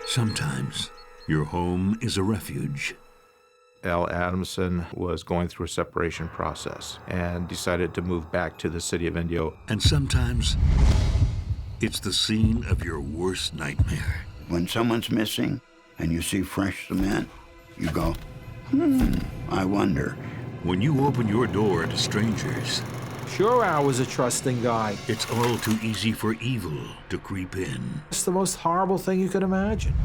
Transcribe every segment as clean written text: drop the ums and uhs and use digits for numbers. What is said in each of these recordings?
Sometimes your home is a refuge. Al Adamson was going through a separation process and decided to move back to the city of Indio. And sometimes it's the scene of your worst nightmare. When someone's missing and you see fresh cement, you go, I wonder. When you open your door to strangers, Sure, Al was a trusting guy. it's all too easy for evil to creep in. It's the most horrible thing you could imagine.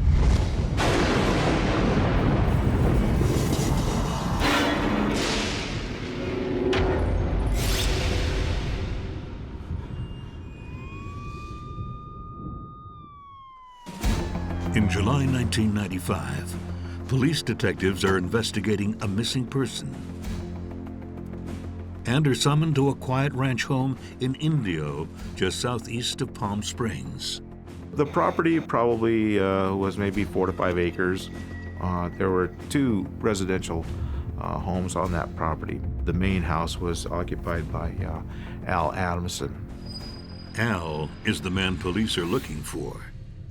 In July 1995, police detectives are investigating a missing person and are summoned to a quiet ranch home in Indio, just southeast of Palm Springs. The property probably was maybe 4 to 5 acres. There were 2 residential homes on that property. The main house was occupied by Al Adamson. Al is the man police are looking for.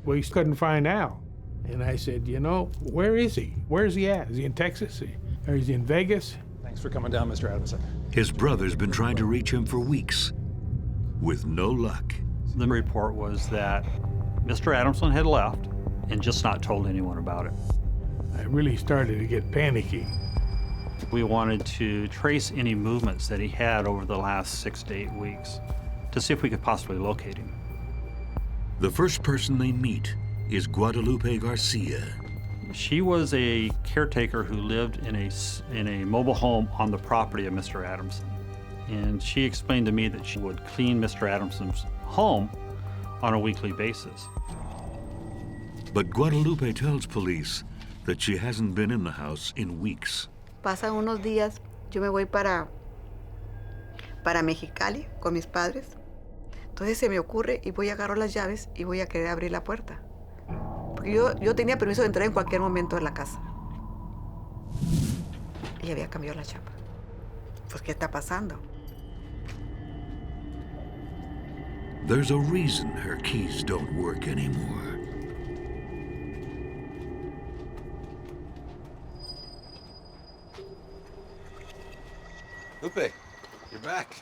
We couldn't find Al. And I said, you know, where is he? Where's he at? Is he in Texas? Or is he in Vegas? Thanks for coming down, Mr. Adamson. His brother's been trying to reach him for weeks, with no luck. The report was that Mr. Adamson had left and just not told anyone about it. I really started to get panicky. We wanted to trace any movements that he had over the last 6 to 8 weeks to see if we could possibly locate him. The first person they meet is Guadalupe Garcia. She was a caretaker who lived in a mobile home on the property of Mr. Adamson. And she explained to me that she would clean Mr. Adamson's home on a weekly basis. But Guadalupe tells police that she hasn't been in the house in weeks. Pasan unos días, yo me voy para Mexicali con mis padres. Entonces se me ocurre y voy a agarrar las llaves y voy a querer abrir la puerta. Porque yo tenía permiso de entrar en cualquier momento de la casa. Y había cambiado la chapa. Pues, ¿qué está pasando? There's a reason her keys don't work anymore. Lupe, you're back.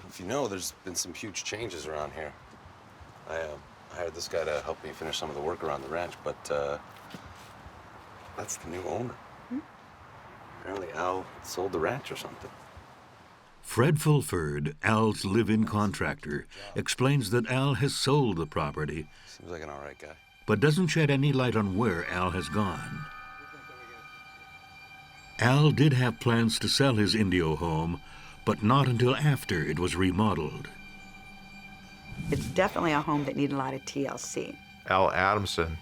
If you know, there's been some huge changes around here. I hired this guy to help me finish some of the work around the ranch, but that's the new owner. Apparently Al sold the ranch or something. Fred Fulford, Al's live-in contractor, explains that Al has sold the property, Seems like an all right guy. but doesn't shed any light on where Al has gone. Al did have plans to sell his Indio home, but not until after it was remodeled. It's definitely a home that needed a lot of TLC. Al Adamson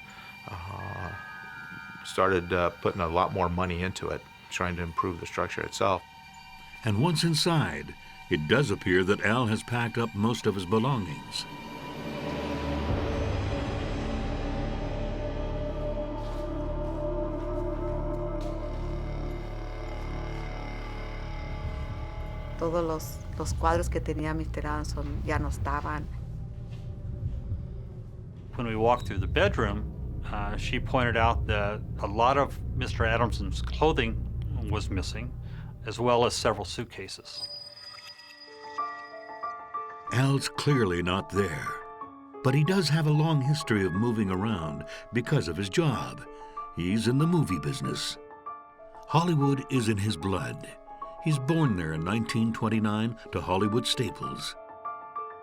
started putting a lot more money into it, trying to improve the structure itself. And once inside, it does appear that Al has packed up most of his belongings. Todos los cuadros que tenía Mr. Adamson ya no estaban. When we walked through the bedroom, she pointed out that a lot of Mr. Adamson's clothing was missing, as well as several suitcases. Al's clearly not there, but he does have a long history of moving around because of his job. He's in the movie business. Hollywood is in his blood. He's born there in 1929 to Hollywood staples.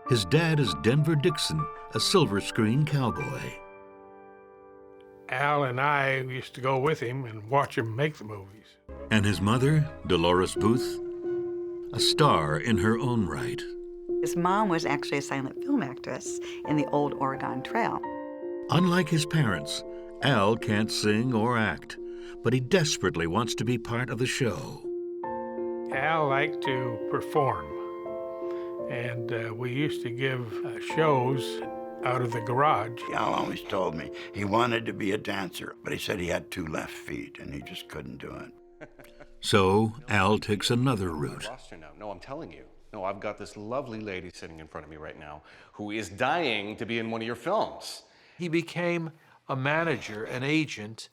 His dad is Denver Dixon, a silver screen cowboy. Al and I used to go with him and watch him make the movies. And his mother, Dolores Booth, a star in her own right. His mom was actually a silent film actress in the old Oregon Trail. Unlike his parents, Al can't sing or act, but he desperately wants to be part of the show. Al liked to perform, and we used to give shows out of the garage. Al always told me he wanted to be a dancer, but he said he had 2 left feet and he just couldn't do it. So Al takes another route. No, I'm telling you. No, I've got this lovely lady sitting in front of me right now who is dying to be in one of your films. He became a manager, an agent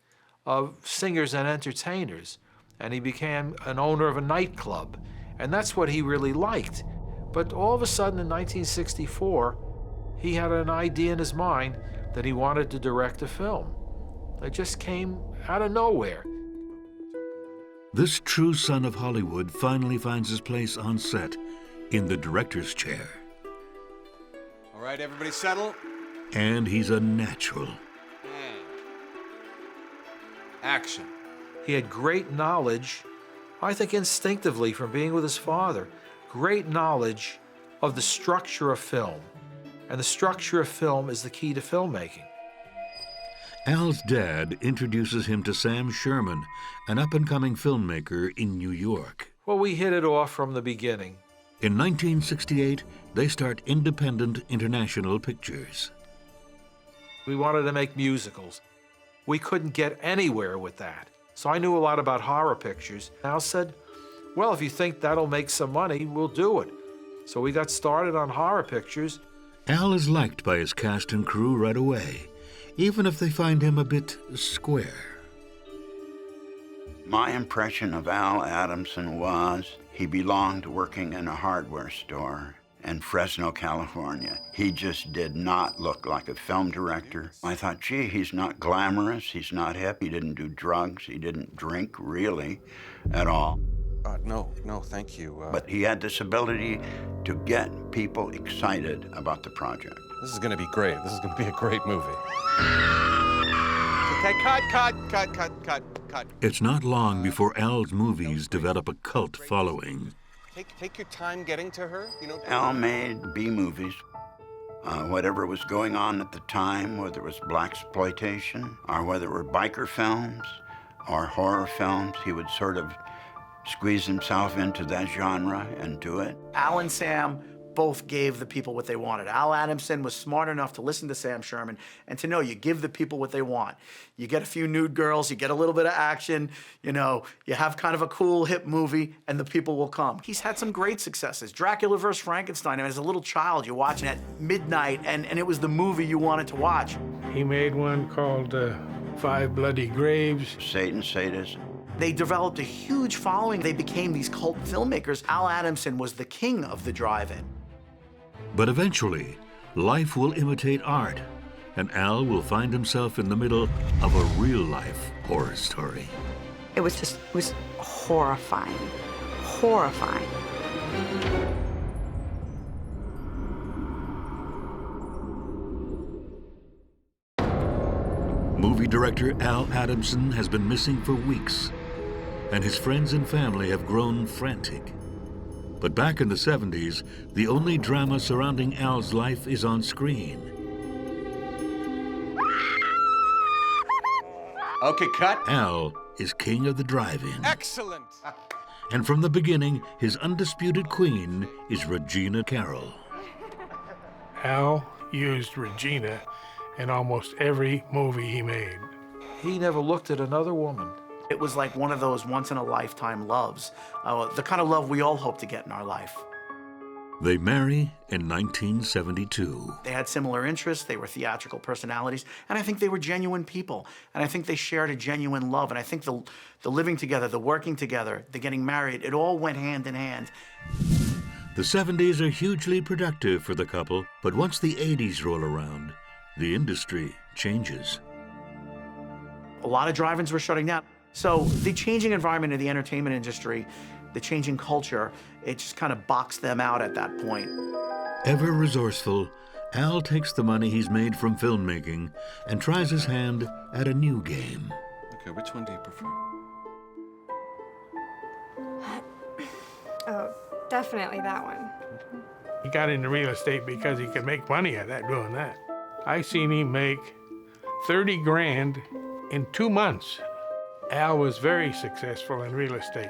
of singers and entertainers, and he became an owner of a nightclub. And that's what he really liked. But all of a sudden in 1964, he had an idea in his mind that he wanted to direct a film. It just came out of nowhere. This true son of Hollywood finally finds his place on set in the director's chair. All right, everybody settle. And he's a natural. Action. He had great knowledge, I think instinctively from being with his father, great knowledge of the structure of film. And the structure of film is the key to filmmaking. Al's dad introduces him to Sam Sherman, an up-and-coming filmmaker in New York. Well, we hit it off from the beginning. In 1968, they start Independent International Pictures. We wanted to make musicals. We couldn't get anywhere with that. So I knew a lot about horror pictures. Al said, well, if you think that'll make some money, we'll do it. So we got started on horror pictures. Al is liked by his cast and crew right away, even if they find him a bit square. My impression of Al Adamson was he belonged working in a hardware store in Fresno, California. He just did not look like a film director. I thought, gee, he's not glamorous, he's not hip, he didn't do drugs, he didn't drink really at all. No, thank you. But he had this ability to get people excited about the project. This is gonna be great. This is gonna be a great movie. Okay, cut. It's not long before Al's movies develop a cult following. Take your time getting to her, you know. Al made B movies. Whatever was going on at the time, whether it was blaxploitation or whether it were biker films or horror films, he would sort of squeeze himself into that genre and do it. Al and Sam both gave the people what they wanted. Al Adamson was smart enough to listen to Sam Sherman and to know you give the people what they want. You get a few nude girls, you get a little bit of action, you know, you have kind of a cool hip movie and the people will come. He's had some great successes. Dracula vs. Frankenstein, as a little child, you're watching at midnight and it was the movie you wanted to watch. He made one called Five Bloody Graves. Satan, sadism. They developed a huge following. They became these cult filmmakers. Al Adamson was the king of the drive-in. But eventually, life will imitate art, and Al will find himself in the middle of a real-life horror story. It was horrifying, horrifying. Movie director Al Adamson has been missing for weeks, and his friends and family have grown frantic. But back in the 70s, the only drama surrounding Al's life is on screen. Okay, cut. Al is king of the drive-in. Excellent. And from the beginning, his undisputed queen is Regina Carroll. Al used Regina in almost every movie he made. He never looked at another woman. It was like one of those once-in-a-lifetime loves, the kind of love we all hope to get in our life. They marry in 1972. They had similar interests, they were theatrical personalities, and I think they were genuine people. And I think they shared a genuine love. And I think the living together, the working together, the getting married, it all went hand in hand. The 70s are hugely productive for the couple, but once the 80s roll around, the industry changes. A lot of drive-ins were shutting down. So the changing environment of the entertainment industry, the changing culture, it just kind of boxed them out at that point. Ever resourceful, Al takes the money he's made from filmmaking and tries his hand at a new game. Okay, which one do you prefer? Oh, definitely that one. He got into real estate because he could make money at that, doing that. I seen him make 30 grand in 2 months. Al was very successful in real estate.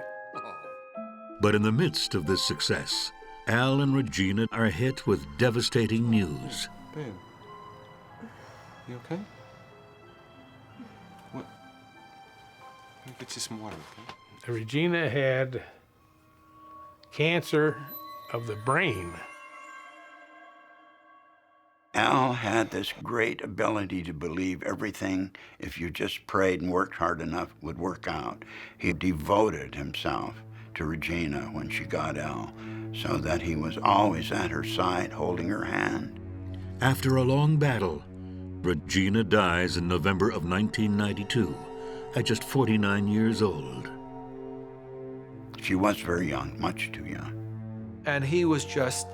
But in the midst of this success, Al and Regina are hit with devastating news. Babe, you okay? What? Let me get you some water, okay? Regina had cancer of the brain. Al had this great ability to believe everything, if you just prayed and worked hard enough, would work out. He devoted himself to Regina when she got ill, so that he was always at her side, holding her hand. After a long battle, Regina dies in November of 1992 at just 49 years old. She was very young, much too young. And he was just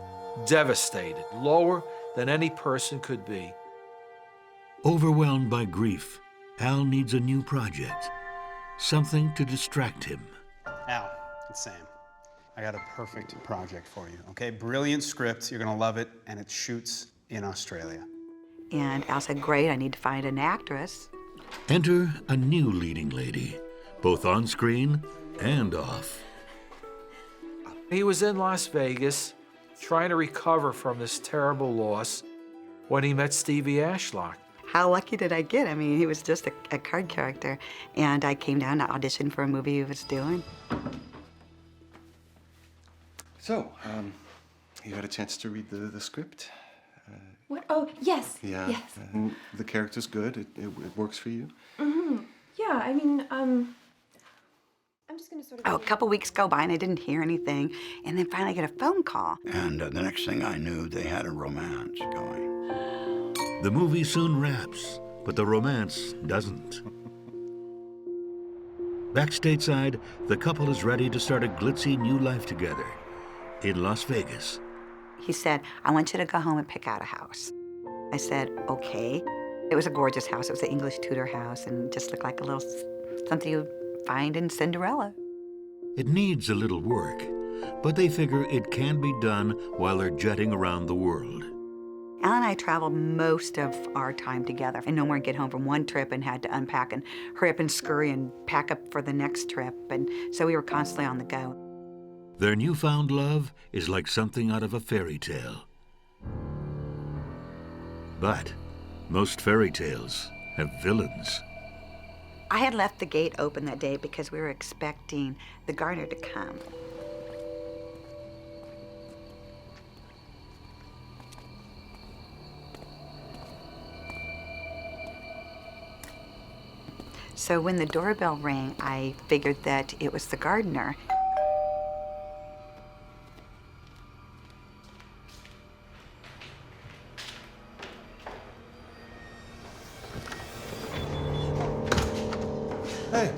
devastated, lower than any person could be. Overwhelmed by grief, Al needs a new project, something to distract him. Al, it's Sam. I got a perfect project for you, okay? Brilliant script, you're gonna love it, and it shoots in Australia. And Al said, great, I need to find an actress. Enter a new leading lady, both on screen and off. He was in Las Vegas trying to recover from this terrible loss when he met Stevie Ashlock. How lucky did I get? I mean, he was just a card character. And I came down to audition for a movie he was doing. So, you had a chance to read the script? What? Oh, yes. Yeah. Yes. The character's good. It works for you? Mm-hmm. Yeah, I mean, I'm just gonna sort of... Oh, a couple weeks go by and I didn't hear anything. And then finally I get a phone call. And the next thing I knew, they had a romance going. The movie soon wraps, but the romance doesn't. Back stateside, the couple is ready to start a glitzy new life together in Las Vegas. He said, I want you to go home and pick out a house. I said, okay. It was a gorgeous house. It was an English Tudor house and just looked like a little something you'd find in Cinderella. It needs a little work, but they figure it can be done while they're jetting around the world. Al and I traveled most of our time together. And no more get home from one trip and had to unpack and hurry up and scurry and pack up for the next trip. And so we were constantly on the go. Their newfound love is like something out of a fairy tale. But most fairy tales have villains. I had left the gate open that day because we were expecting the gardener to come. So when the doorbell rang, I figured that it was the gardener. Hey,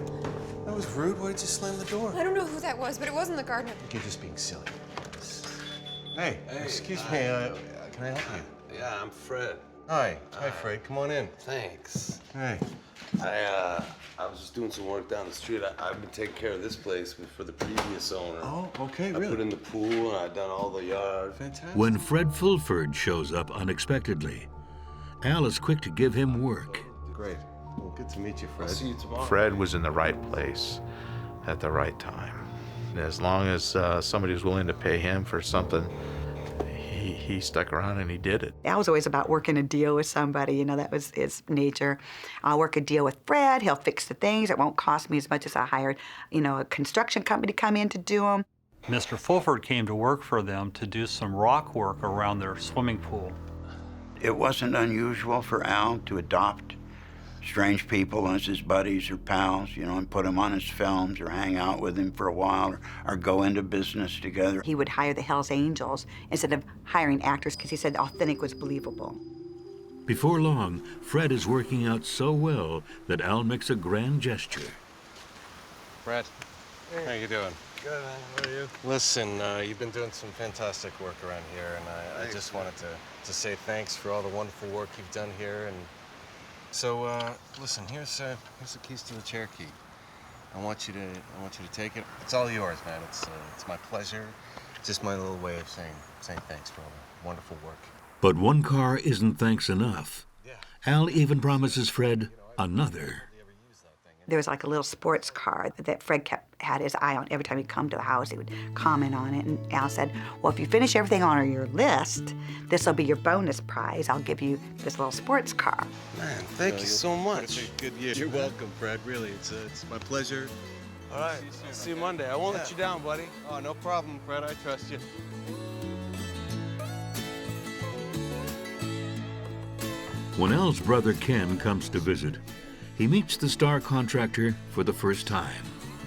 that was rude. Why did you slam the door? I don't know who that was, but it wasn't the gardener. You're just being silly. Hey, excuse me. Can I help you? Yeah, I'm Fred. Hi. Hi, Fred. Come on in. Thanks. Hey. I was just doing some work down the street. I've been taking care of this place for the previous owner. Oh, okay, I really? put in the pool and I've done all the yard. Fantastic. When Fred Fulford shows up unexpectedly, Al is quick to give him work. Great. Well, good to meet you, Fred. I'll see you tomorrow. Fred was in the right place at the right time. As long as somebody was willing to pay him for something, he stuck around and he did it. Al was always about working a deal with somebody, you know, that was his nature. I'll work a deal with Fred, he'll fix the things, it won't cost me as much as I hired, you know, a construction company to come in to do them. Mr. Fulford came to work for them to do some rock work around their swimming pool. It wasn't unusual for Al to adopt strange people as his buddies or pals, you know, and put them on his films or hang out with him for a while or go into business together. He would hire the Hells Angels instead of hiring actors because he said authentic was believable. Before long, Fred is working out so well that Al makes a grand gesture. Fred, how you doing? Good, man. How are you? Listen, you've been doing some fantastic work around here, and I just wanted to say thanks for all the wonderful work you've done here. And so, listen, here's the keys to the Cherokee. I want you to take it. It's all yours, man. It's my pleasure. Just my little way of saying thanks for all the wonderful work. But one car isn't thanks enough. Al even promises Fred another. There was like a little sports car that Fred had his eye on. Every time he'd come to the house, he would comment on it. And Al said, well, if you finish everything on your list, this will be your bonus prize. I'll give you this little sports car. Man, thank you so much. It's a good year. You're welcome, Fred. Really, it's my pleasure. All right. See you Monday. I won't let you down, buddy. Oh, no problem, Fred. I trust you. When Al's brother Ken comes to visit, he meets the star contractor for the first time.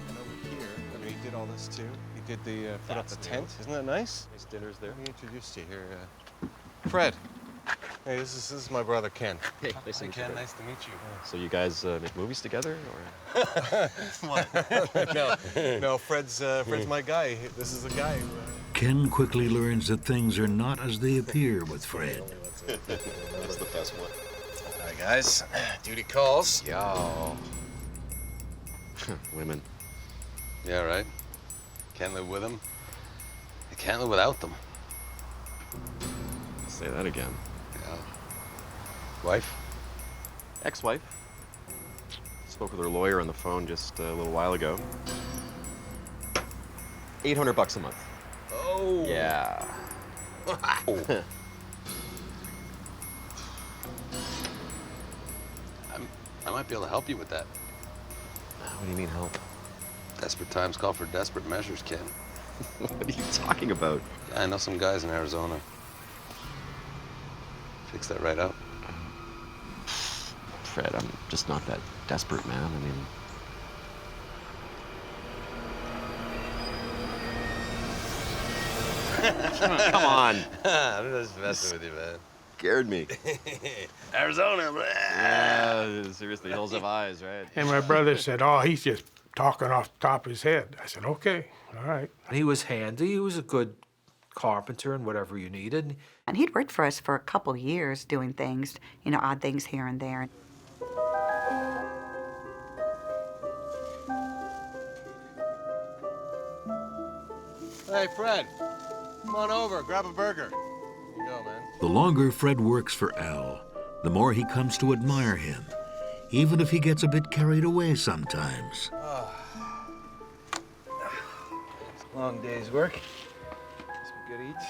And over here, I mean, he did all this too. He did the put up the tent. Isn't that nice? Nice dinner's there. Let me introduce you here, Fred. Hey, this is my brother Ken. Hey, nice to meet you, Ken. Fred. Nice to meet you. So you guys make movies together, or? No, Fred's my guy. This is the guy. Ken quickly learns that things are not as they appear with Fred. That's the best one. All right, guys. Duty calls. Yo. Women. Yeah, right. Can't live with them. You can't live without them. Say that again. Yeah. Wife? Ex-wife. Spoke with her lawyer on the phone just a little while ago. $800 a month. Oh. Yeah. I might be able to help you with that. What do you mean help? Desperate times call for desperate measures, Ken. What are you talking about? Yeah, I know some guys in Arizona. Fix that right up. Fred, I'm just not that desperate, man. I mean... Come on. I'm just messing with you, man. Scared me. Arizona, blah. Yeah, seriously, hills have eyes, right? And my brother said, oh, he's just talking off the top of his head. I said, okay, all right. He was handy. He was a good carpenter and whatever you needed. And he'd worked for us for a couple years doing things, you know, odd things here and there. Hey, Fred. Come on over. Grab a burger. Here you go, man. The longer Fred works for Al, the more he comes to admire him, even if he gets a bit carried away sometimes. It's a long day's work. Some good eats.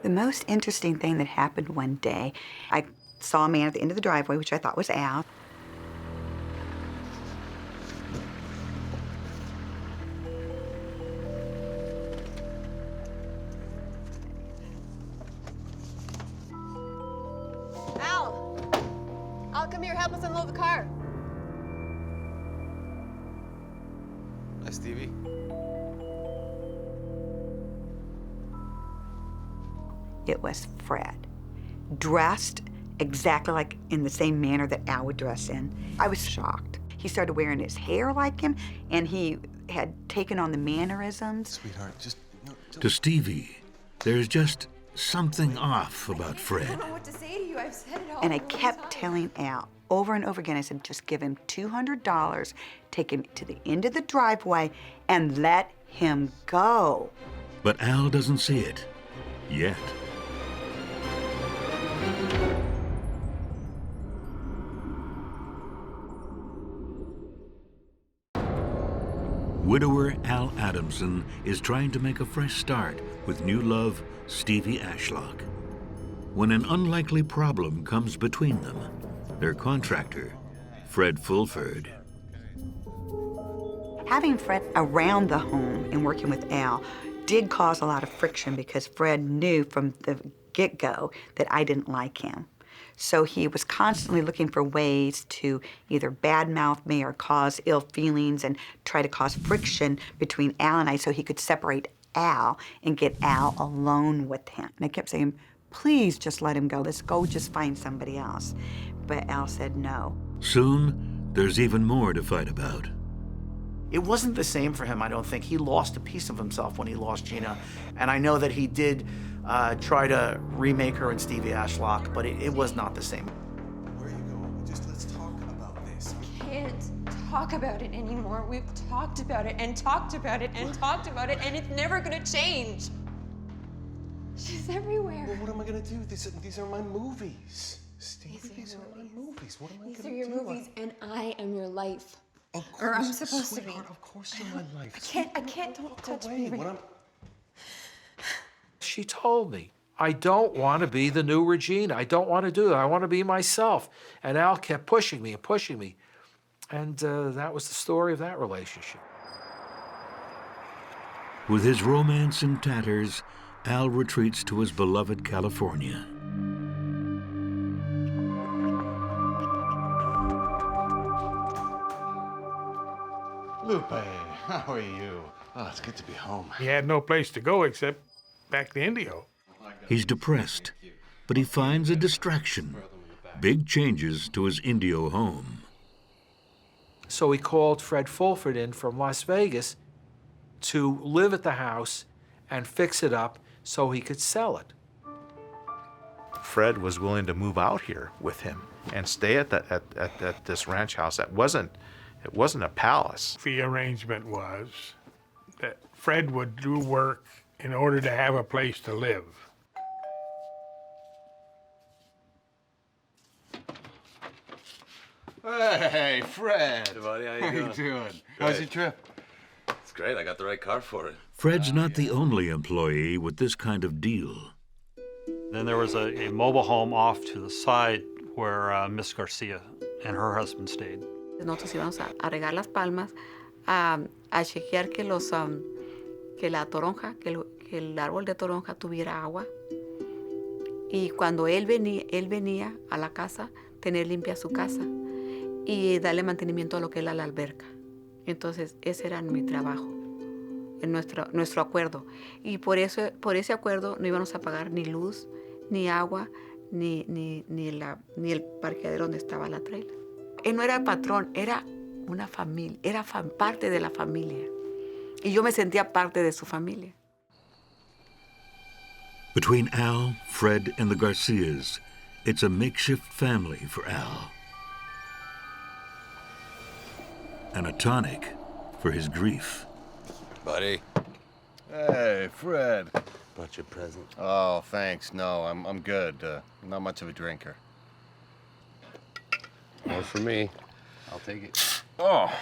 The most interesting thing that happened one day, I saw a man at the end of the driveway, which I thought was Al. Al, come here, help us unload the car. Hi, Stevie. It was Fred, dressed exactly like in the same manner that Al would dress in. I was shocked. He started wearing his hair like him, and he had taken on the mannerisms. Sweetheart, just... No, To Stevie, there's just something off about I Fred. don't know what to say to you. I've said it all. And I a million kept times. telling Al over and over again, I said, just give him $200, take him to the end of the driveway, and let him go. But Al doesn't see it. Yet. Widower Al Adamson is trying to make a fresh start with new love, Stevie Ashlock. When an unlikely problem comes between them, their contractor, Fred Fulford. Having Fred around the home and working with Al did cause a lot of friction because Fred knew from the get-go that I didn't like him. So he was constantly looking for ways to either badmouth me or cause ill feelings and try to cause friction between Al and I so he could separate Al and get Al alone with him. And I kept saying, please just let him go. Let's go just find somebody else. But Al said no. Soon, there's even more to fight about. It wasn't the same for him, I don't think. He lost a piece of himself when he lost Gina. And I know that he did try to remake her in Stevie Ashlock, but it was not the same. Where are you going? Just let's talk about this. Can't talk about it anymore. We've talked about it and talked about it and talked about it, and it's never gonna change. She's everywhere. Well, what am I gonna do? These are my movies. These are your movies. What am I These are gonna your do? movies, and I am your life. Of Or I'm course, supposed to be. sweetheart, of course you're my life. I can't, don't touch away. me. What I'm... She told me, I don't want to be the new Regina. I don't want to do that. I want to be myself. And Al kept pushing me and pushing me. And that was the story of that relationship. With his romance in tatters, Al retreats to his beloved California. Lupe, how are you? Oh, it's good to be home. He had no place to go except back to Indio. He's depressed, but he finds a distraction. Big changes to his Indio home. So he called Fred Fulford in from Las Vegas to live at the house and fix it up so he could sell it. Fred was willing to move out here with him and stay at this ranch house. It wasn't a palace. The arrangement was that Fred would do work in order to have a place to live. Hey, Fred. Hey, buddy, how you doing? How's your trip? It's great. I got the right car for it. Fred's not the only employee with this kind of deal. Then there was a mobile home off to the side where Miss Garcia and her husband stayed. Nosotros íbamos a regar las palmas, a chequear que la toronja, que el árbol de toronja tuviera agua. Y cuando él venía a la casa, tener limpia su casa y darle mantenimiento a lo que era la alberca. Entonces, ese era mi trabajo, nuestro acuerdo. Y por ese acuerdo no íbamos a pagar ni luz, ni agua, ni el parqueadero donde estaba la trailer. Él no era el patrón, era una familia, era parte de la familia. Y yo me sentía parte de su familia. Between Al, Fred, and the Garcias, it's a makeshift family for Al. And a tonic for his grief. Buddy. Hey, Fred. Brought you a present. Oh, thanks. No, I'm good. Not much of a drinker. More for me. I'll take it. Oh,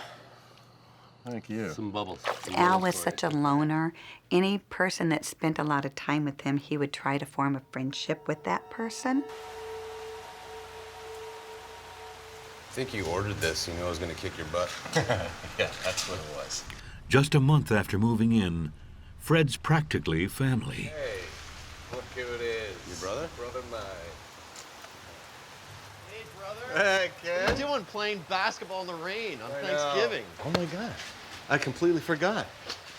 thank you. Some bubbles. Al was such a loner. Any person that spent a lot of time with him, he would try to form a friendship with that person. I think you ordered this. You know I was going to kick your butt. Yeah, that's what it was. Just a month after moving in, Fred's practically family. Hey, look who it is. Your brother? Brother mine. Hey, brother. Hey, kid. What are you doing playing basketball in the rain on Thanksgiving? Oh, my God. I completely forgot.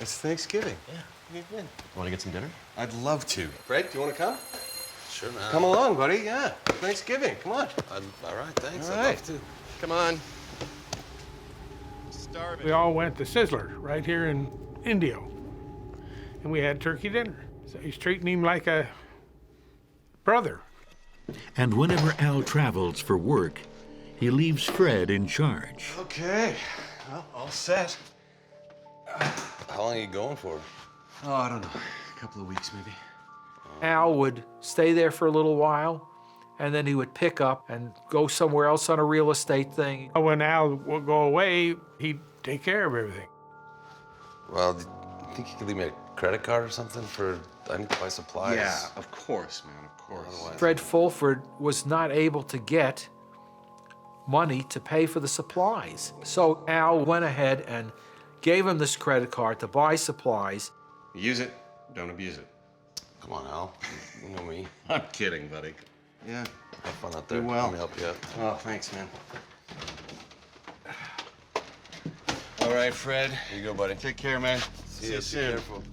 It's Thanksgiving. Yeah. How you been? Want to get some dinner? I'd love to. Frank, do you want to come? Sure, man. Come along, buddy. Yeah. Thanksgiving. Come on. All right, thanks. All I'd right. love to. Come on. Starving. We all went to Sizzler right here in Indio. And we had turkey dinner. So he's treating him like a brother. And whenever Al travels for work, he leaves Fred in charge. Okay. Well, all set. How long are you going for? Oh, I don't know. A couple of weeks, maybe. Al would stay there for a little while, and then he would pick up and go somewhere else on a real estate thing. When Al would go away, he'd take care of everything. Well, do you think you could leave me a credit card or something for, I need to buy supplies? Yeah, of course, man, of course. Fred Fulford was not able to get money to pay for the supplies. So Al went ahead and gave him this credit card to buy supplies. Use it, don't abuse it. Come on, Al. You know me. I'm kidding, buddy. Yeah. Have fun out there. Do well. Let me help you out. Oh, thanks, man. All right, Fred. Here you go, buddy. Take care, man. See you you soon. Be careful.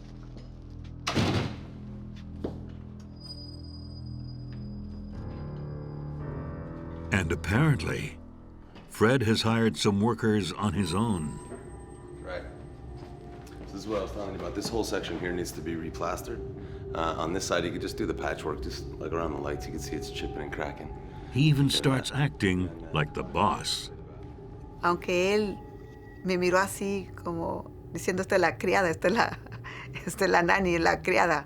And apparently, Fred has hired some workers on his own. Right. So this is what I was telling you about. This whole section here needs to be replastered. On this side, you could just do the patchwork, just like around the lights. You can see it's chipping and cracking. He even starts acting like the boss. Aunque él me miró así como diciendo, esta es la criada, esta es la nani, la criada.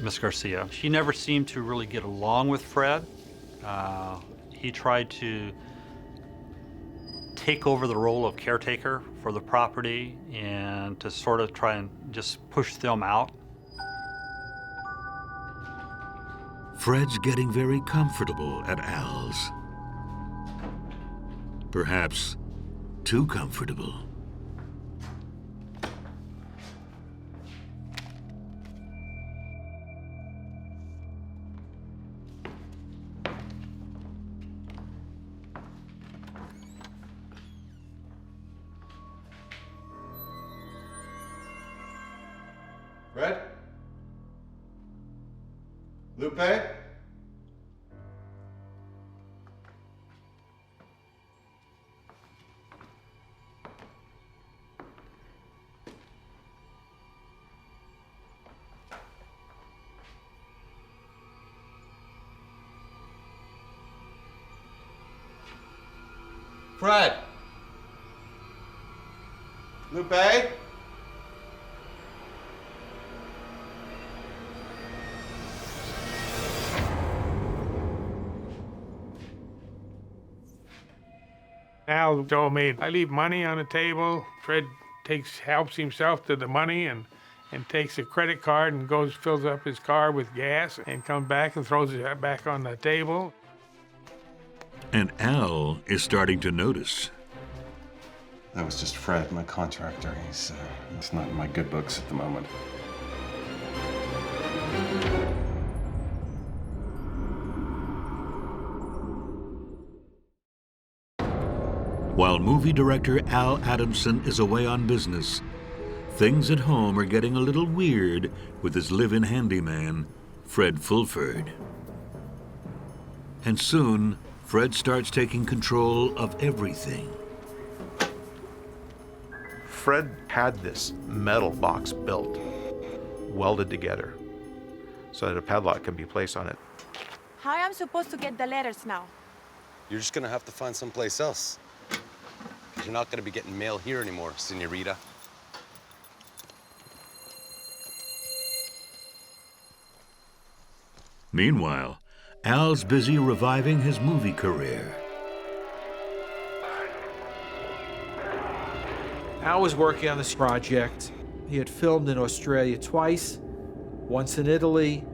Miss Garcia. She never seemed to really get along with Fred. He tried to take over the role of caretaker for the property and to sort of try and just push them out. Fred's getting very comfortable at Al's. Perhaps too comfortable. Fred? Lupe? Fred? Lupe? Al told me, I leave money on the table. Fred helps himself to the money and takes a credit card and goes, fills up his car with gas and comes back and throws it back on the table. And Al is starting to notice. That was just Fred, my contractor. He's not in my good books at the moment. While movie director Al Adamson is away on business, things at home are getting a little weird with his live-in handyman, Fred Fulford. And soon, Fred starts taking control of everything. Fred had this metal box built, welded together, so that a padlock can be placed on it. How am I supposed to get the letters now? You're just gonna have to find someplace else. You're not gonna be getting mail here anymore, senorita. Meanwhile, Al's busy reviving his movie career. Al was working on this project. He had filmed in Australia twice, once in Italy,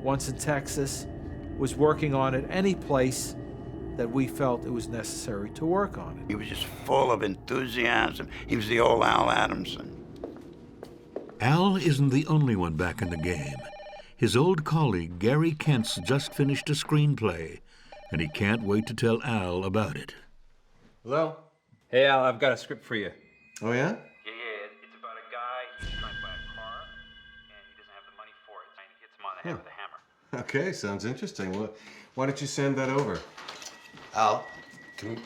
once in Texas, was working on it any place that we felt it was necessary to work on it. He was just full of enthusiasm. He was the old Al Adamson. Al isn't the only one back in the game. His old colleague, Gary Kent's just finished a screenplay, and he can't wait to tell Al about it. Hello? Hey, Al, I've got a script for you. Oh, yeah? Yeah, it's about a guy who's trying to buy a car, and he doesn't have the money for it, and he hits him on the head with a hammer. Okay, sounds interesting. Well, why don't you send that over? Al, can we...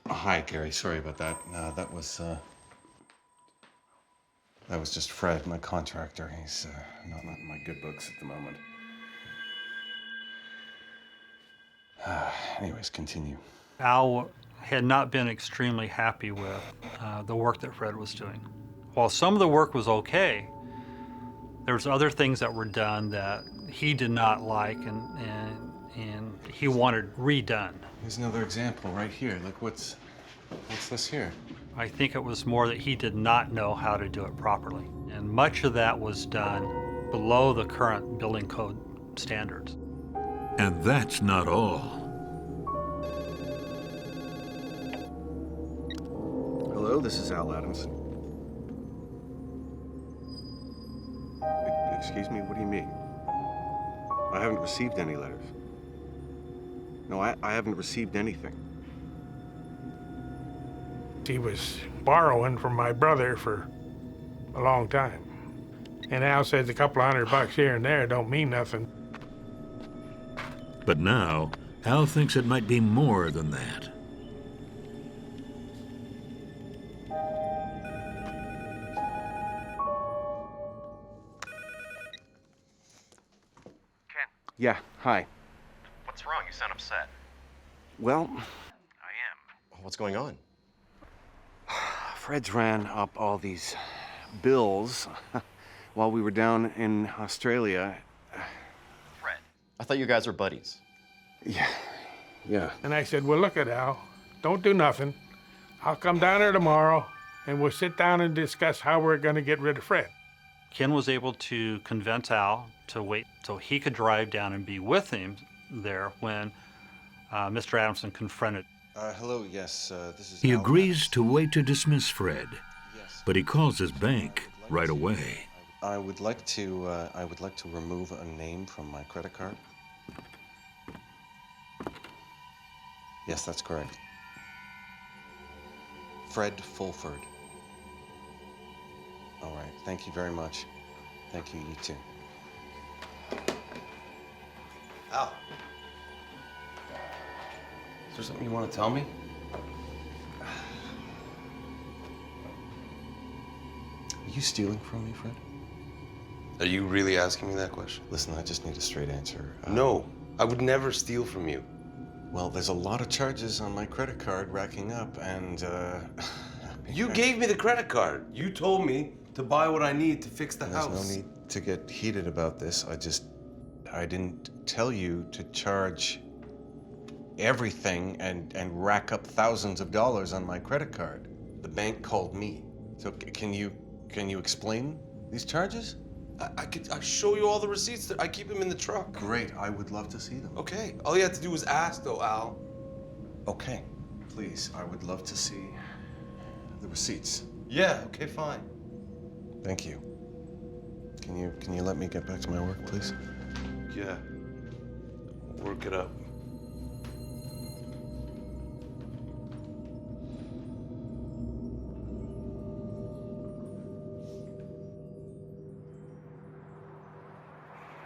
Hi, Gary. Sorry about that. That was just Fred, my contractor. He's not in my good books at the moment. Anyways, continue. Al had not been extremely happy with the work that Fred was doing. While some of the work was okay, there was other things that were done that he did not like and he wanted redone. Here's another example right here. Look, what's this here? I think it was more that he did not know how to do it properly. And much of that was done below the current building code standards. And that's not all. Hello, this is Al Adamson. Excuse me, what do you mean? I haven't received any letters. No, I haven't received anything. He was borrowing from my brother for a long time. And Al says a couple of $100 here and there don't mean nothing. But now, Al thinks it might be more than that. Yeah, hi. What's wrong? You sound upset. Well, I am. what's going on? Fred's ran up all these bills while we were down in Australia. Fred, I thought you guys were buddies. Yeah. And I said, well, look at Al, don't do nothing. I'll come down there tomorrow and we'll sit down and discuss how we're going to get rid of Fred. Ken was able to convince Al to wait till he could drive down and be with him there when Mr. Adamson confronted. Hello, yes, this is He Al agrees to wait to dismiss Fred, but he calls his bank right away. I would like to remove a name from my credit card. Yes, that's correct. Fred Fulford. All right, thank you very much. Thank you, you too. Al. Is there something you want to tell me? Are you stealing from me, Fred? Are you really asking me that question? Listen, I just need a straight answer. No, I would never steal from you. Well, there's a lot of charges on my credit card racking up, and You gave me the credit card. You told me to buy what I need to fix the house. There's no need to get heated about this. I didn't tell you to charge everything and rack up thousands of dollars on my credit card. The bank called me. So can you explain these charges? I'll show you all the receipts. I keep them in the truck. Great, I would love to see them. Okay, all you have to do is ask though, Al. Okay, please, I would love to see the receipts. Yeah, okay, fine. Thank you. Can you let me get back to my work, please? Yeah, work it up.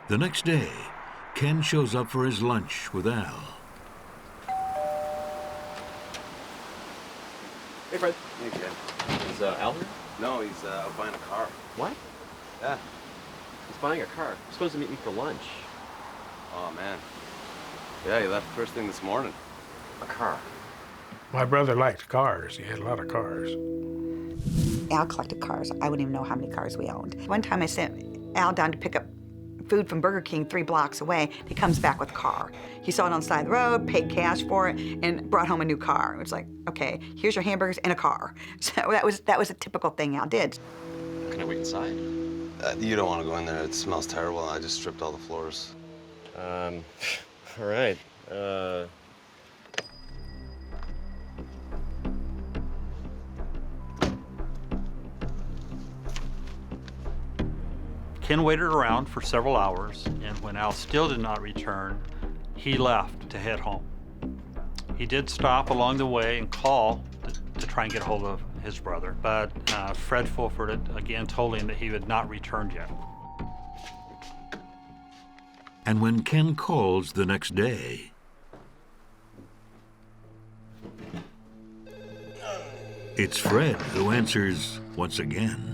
The next day, Ken shows up for his lunch with Al. Hey, Fred. Hey, Ken. Is Al here? No, he's buying a car. What? Yeah. He's buying a car. He's supposed to meet me for lunch. Oh, man. Yeah, he left first thing this morning. A car. My brother liked cars. He had a lot of cars. Al collected cars. I wouldn't even know how many cars we owned. One time I sent Al down to pick up food from Burger King 3 blocks away. He comes back with a car. He saw it on the side of the road, paid cash for it, and brought home a new car. It was like, okay, here's your hamburgers and a car. So that was a typical thing Al did. Can I wait inside? You don't want to go in there. It smells terrible. I just stripped all the floors. All right. Ken waited around for several hours, and when Al still did not return, he left to head home. He did stop along the way and call to try and get a hold of his brother, but Fred Fulford had again told him that he had not returned yet. And when Ken calls the next day, it's Fred who answers once again.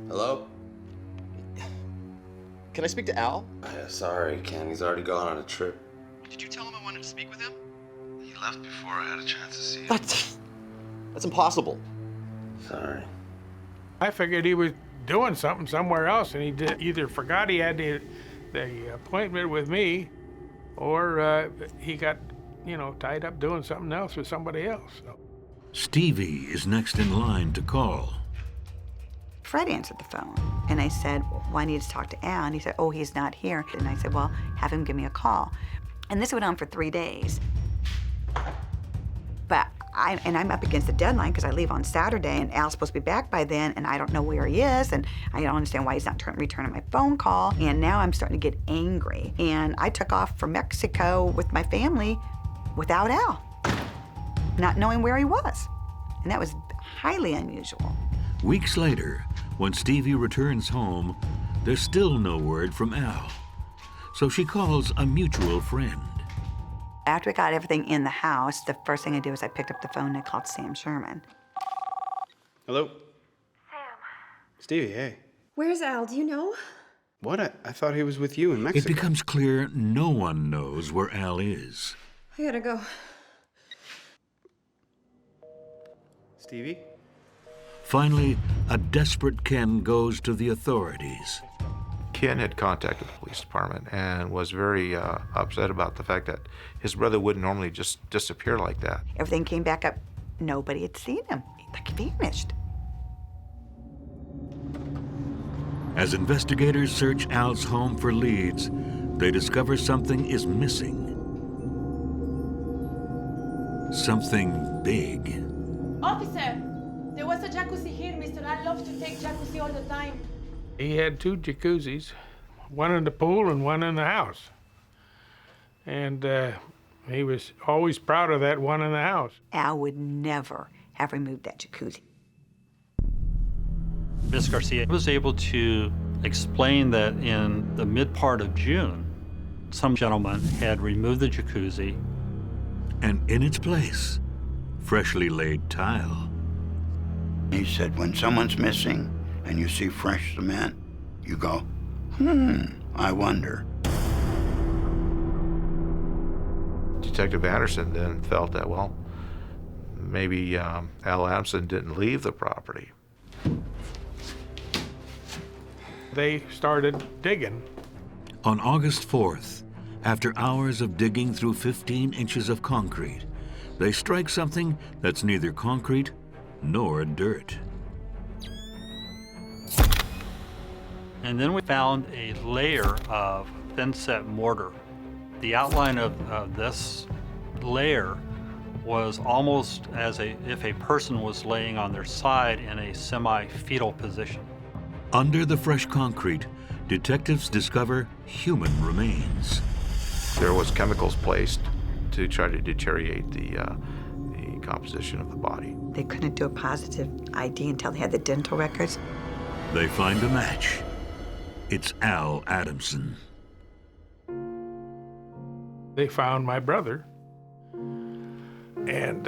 Hello? Can I speak to Al? Sorry, Ken. He's already gone on a trip. Did you tell him I wanted to speak with him? He left before I had a chance to see him. That's impossible. Sorry. I figured he was doing something somewhere else, and he either forgot he had the appointment with me, or he got, tied up doing something else with somebody else. So. Stevie is next in line to call. Fred answered the phone, and I said, well, I need to talk to Al, and he said, oh, he's not here. And I said, well, have him give me a call. And this went on for 3 days. But I'm up against the deadline because I leave on Saturday, and Al's supposed to be back by then, and I don't know where he is, and I don't understand why he's not returning my phone call. And now I'm starting to get angry. And I took off for Mexico with my family without Al, not knowing where he was. And that was highly unusual. Weeks later, when Stevie returns home, there's still no word from Al. So she calls a mutual friend. After we got everything in the house, the first thing I did was I picked up the phone and I called Sam Sherman. Hello? Sam. Stevie, hey. Where's Al? Do you know? What? I thought he was with you in Mexico. It becomes clear no one knows where Al is. I gotta go. Stevie? Finally, a desperate Ken goes to the authorities. Ken had contacted the police department and was very upset about the fact that his brother wouldn't normally just disappear like that. Everything came back up. Nobody had seen him. Like he vanished. As investigators search Al's home for leads, they discover something is missing. Something big. Officer, there was a jacuzzi here, Mr. I love to take jacuzzi all the time. He had 2 jacuzzis, one in the pool and one in the house. And he was always proud of that one in the house. Al would never have removed that jacuzzi. Ms. Garcia was able to explain that in the mid part of June, some gentleman had removed the jacuzzi. And in its place, freshly laid tile. He said, when someone's missing and you see fresh cement, you go, I wonder. Detective Anderson then felt that, well, maybe Al Adamson didn't leave the property. They started digging. On August 4th, after hours of digging through 15 inches of concrete, they strike something that's neither concrete nor dirt. And then we found a layer of thin-set mortar. The outline of this layer was almost as if a person was laying on their side in a semi-fetal position. Under the fresh concrete, detectives discover human remains. There was chemicals placed to try to deteriorate the composition of the body. They couldn't do a positive ID until they had the dental records. They find a match. It's Al Adamson. They found my brother, and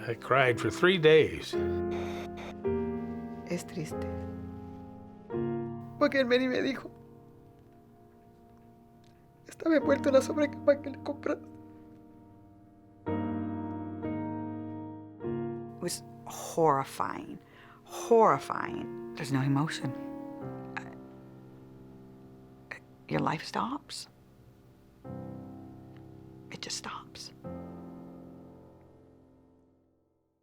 I cried for 3 days. Es triste. Porque él me dijo, estaba envuelto en la sobrecama que le compraste. It was horrifying, horrifying. There's no emotion. Your life stops. It just stops.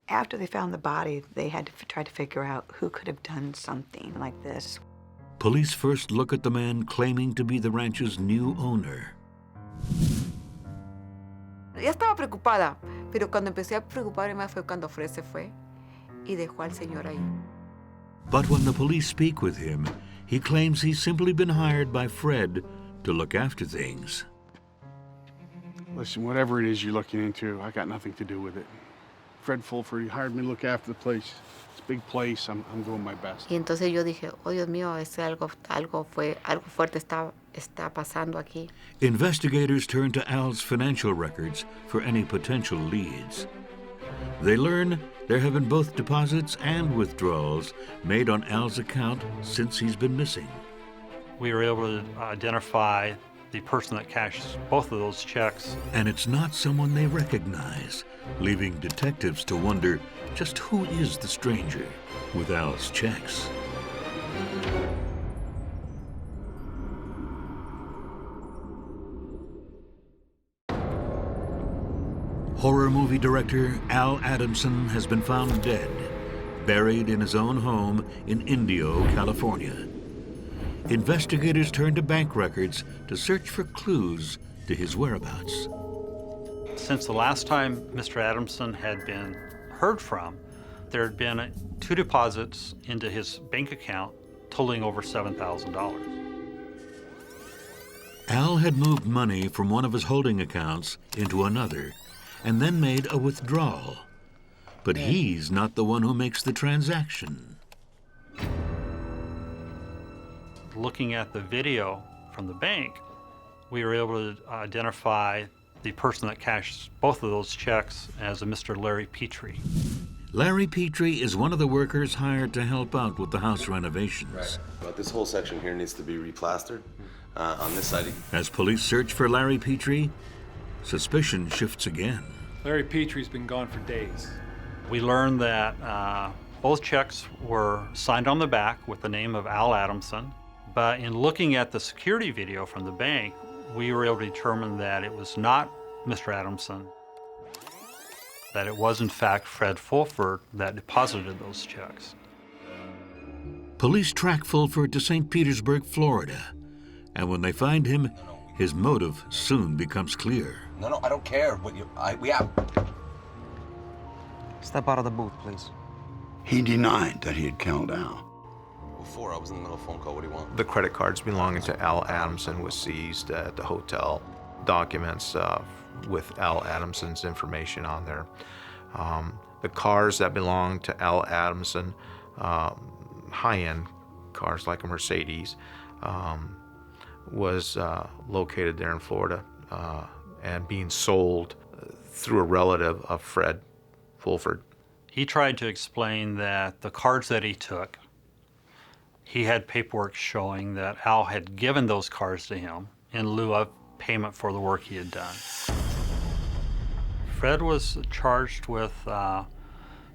After they found the body, they had to try to figure out who could have done something like this. Police first look at the man claiming to be the ranch's new owner. Ya estaba preocupada, pero cuando empecé a preocuparme más fue cuando Fred se fue y dejó al señor ahí. But when the police speak with him, he claims he's simply been hired by Fred to look after things. Listen, whatever it is you're looking into, I got nothing to do with it. Fred Fulford, he hired me to look after the place. It's a big place. I'm doing my best. Y entonces yo dije, oh Dios mío, algo fuerte está pasando aquí. Investigators turn to Al's financial records for any potential leads. They learn there have been both deposits and withdrawals made on Al's account since he's been missing. We were able to identify the person that cashed both of those checks. And it's not someone they recognize, leaving detectives to wonder just who is the stranger with Al's checks. Horror movie director Al Adamson has been found dead, buried in his own home in Indio, California. Investigators turn to bank records to search for clues to his whereabouts. Since the last time Mr. Adamson had been heard from, there had been 2 deposits into his bank account totaling over $7,000. Al had moved money from one of his holding accounts into another and then made a withdrawal. But he's not the one who makes the transaction. Looking at the video from the bank, we were able to identify the person that cashed both of those checks as a Mr. Larry Petrie. Larry Petrie is one of the workers hired to help out with the house renovations. Right. But this whole section here needs to be replastered. On this side. As police search for Larry Petrie, suspicion shifts again. Larry Petrie's been gone for days. We learned that both checks were signed on the back with the name of Al Adamson, but in looking at the security video from the bank, we were able to determine that it was not Mr. Adamson, that it was in fact Fred Fulford that deposited those checks. Police track Fulford to St. Petersburg, Florida, and when they find him, his motive soon becomes clear. No, I don't care. We have. Step out of the booth, please. He denied that he had killed Al. Before, I was in the middle of a phone call. What do you want? The credit cards belonging to Al Adamson was seized at the hotel. Documents with Al Adamson's information on there. The cars that belonged to Al Adamson, high-end cars like a Mercedes, was located there in Florida and being sold through a relative of Fred Fulford. He tried to explain that the cards that he took, he had paperwork showing that Al had given those cards to him in lieu of payment for the work he had done. Fred was charged with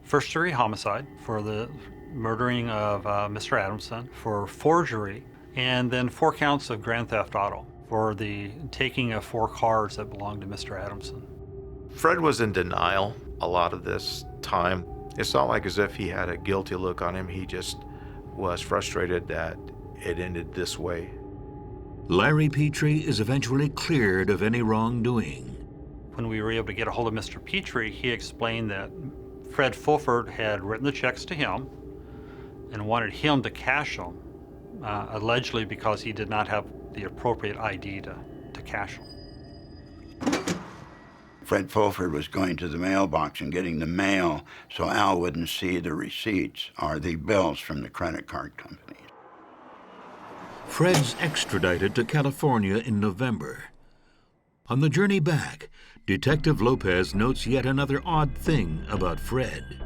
first-degree homicide for the murdering of Mr. Adamson, for forgery, and then 4 counts of grand theft auto for the taking of 4 cars that belonged to Mr. Adamson. Fred was in denial a lot of this time. It's not like as if he had a guilty look on him. He just was frustrated that it ended this way. Larry Petrie is eventually cleared of any wrongdoing. When we were able to get a hold of Mr. Petrie, he explained that Fred Fulford had written the checks to him and wanted him to cash them, allegedly because he did not have the appropriate ID to cash them. Fred Fulford was going to the mailbox and getting the mail so Al wouldn't see the receipts or the bills from the credit card companies. Fred's extradited to California in November. On the journey back, Detective Lopez notes yet another odd thing about Fred.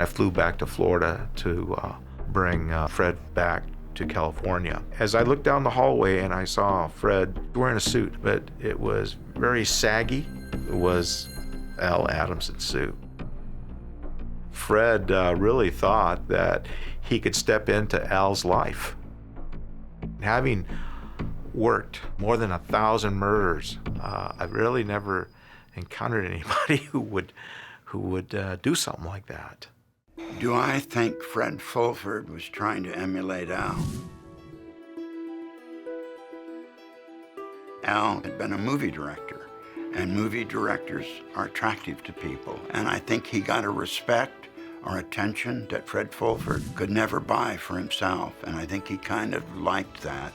I flew back to Florida to bring Fred back to California. As I looked down the hallway and I saw Fred wearing a suit, but it was very saggy. It was Al Adamson's suit. Fred really thought that he could step into Al's life. Having worked more than 1,000 murders, I've really never encountered anybody who would do something like that. Do I think Fred Fulford was trying to emulate Al? Al had been a movie director, and movie directors are attractive to people, and I think he got a respect or attention that Fred Fulford could never buy for himself, and I think he kind of liked that.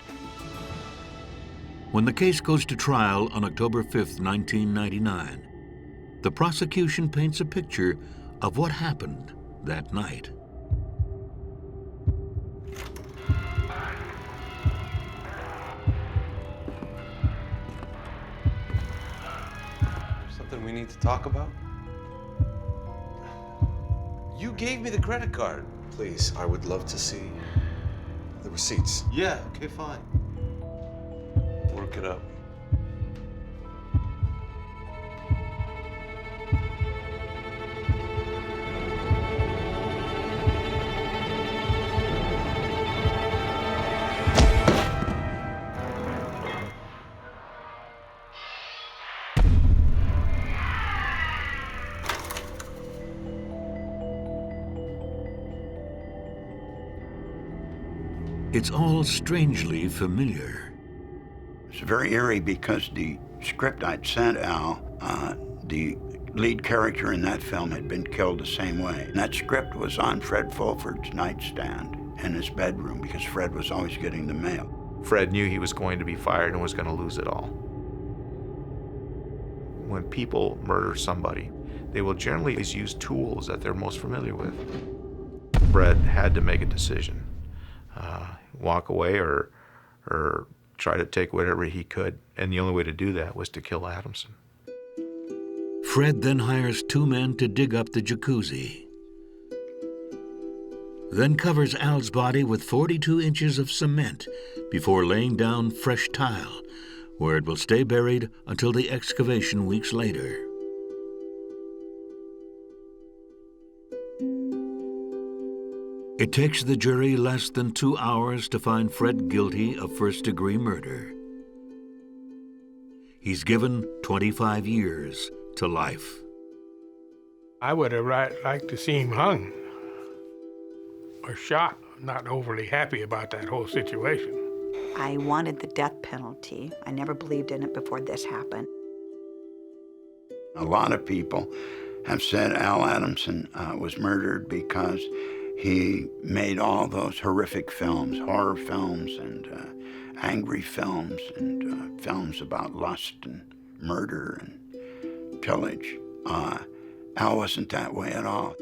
When the case goes to trial on October 5th, 1999, the prosecution paints a picture of what happened that night. Something we need to talk about? You gave me the credit card. Please, I would love to see the receipts. Yeah, okay, fine. Work it up. It's all strangely familiar. It's very eerie because the script I'd sent Al, the lead character in that film had been killed the same way. And that script was on Fred Fulford's nightstand in his bedroom because Fred was always getting the mail. Fred knew he was going to be fired and was going to lose it all. When people murder somebody, they will generally use tools that they're most familiar with. Fred had to make a decision. Walk away or try to take whatever he could. And the only way to do that was to kill Adamson. Fred then hires 2 men to dig up the jacuzzi. Then covers Al's body with 42 inches of cement before laying down fresh tile, where it will stay buried until the excavation weeks later. It takes the jury less than 2 hours to find Fred guilty of first-degree murder. He's given 25 years to life. I would have liked to see him hung or shot. I'm not overly happy about that whole situation. I wanted the death penalty. I never believed in it before this happened. A lot of people have said Al Adamson was murdered because he made all those horrific films, horror films and angry films and films about lust and murder and pillage. Al wasn't that way at all.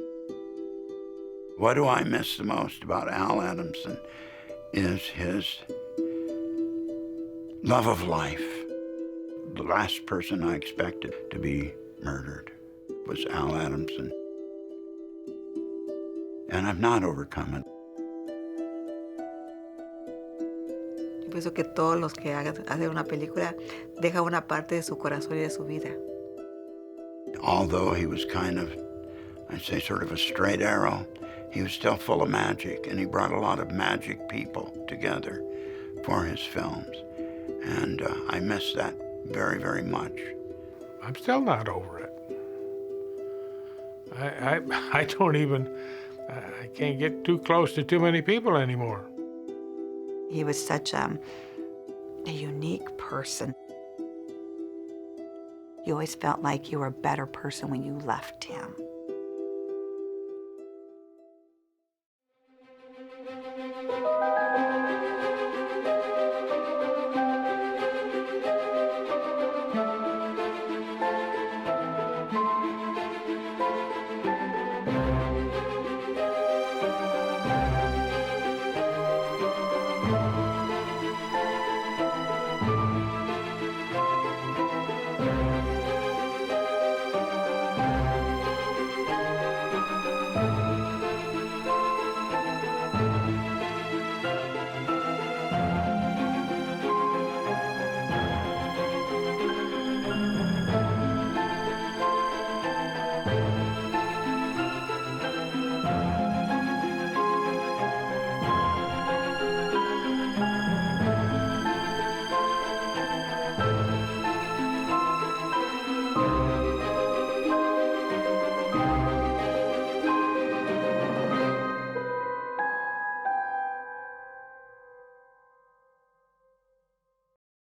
What do I miss the most about Al Adamson is his love of life. The last person I expected to be murdered was Al Adamson. And I've not overcome it. Yo pienso que todos los que hacen una película dejan una parte de su corazón y de su vida. Although he was kind of, I'd say sort of a straight arrow, he was still full of magic, and he brought a lot of magic people together for his films. And I miss that very, very much. I'm still not over it. I don't even, I can't get too close to too many people anymore. He was such a unique person. You always felt like you were a better person when you left him.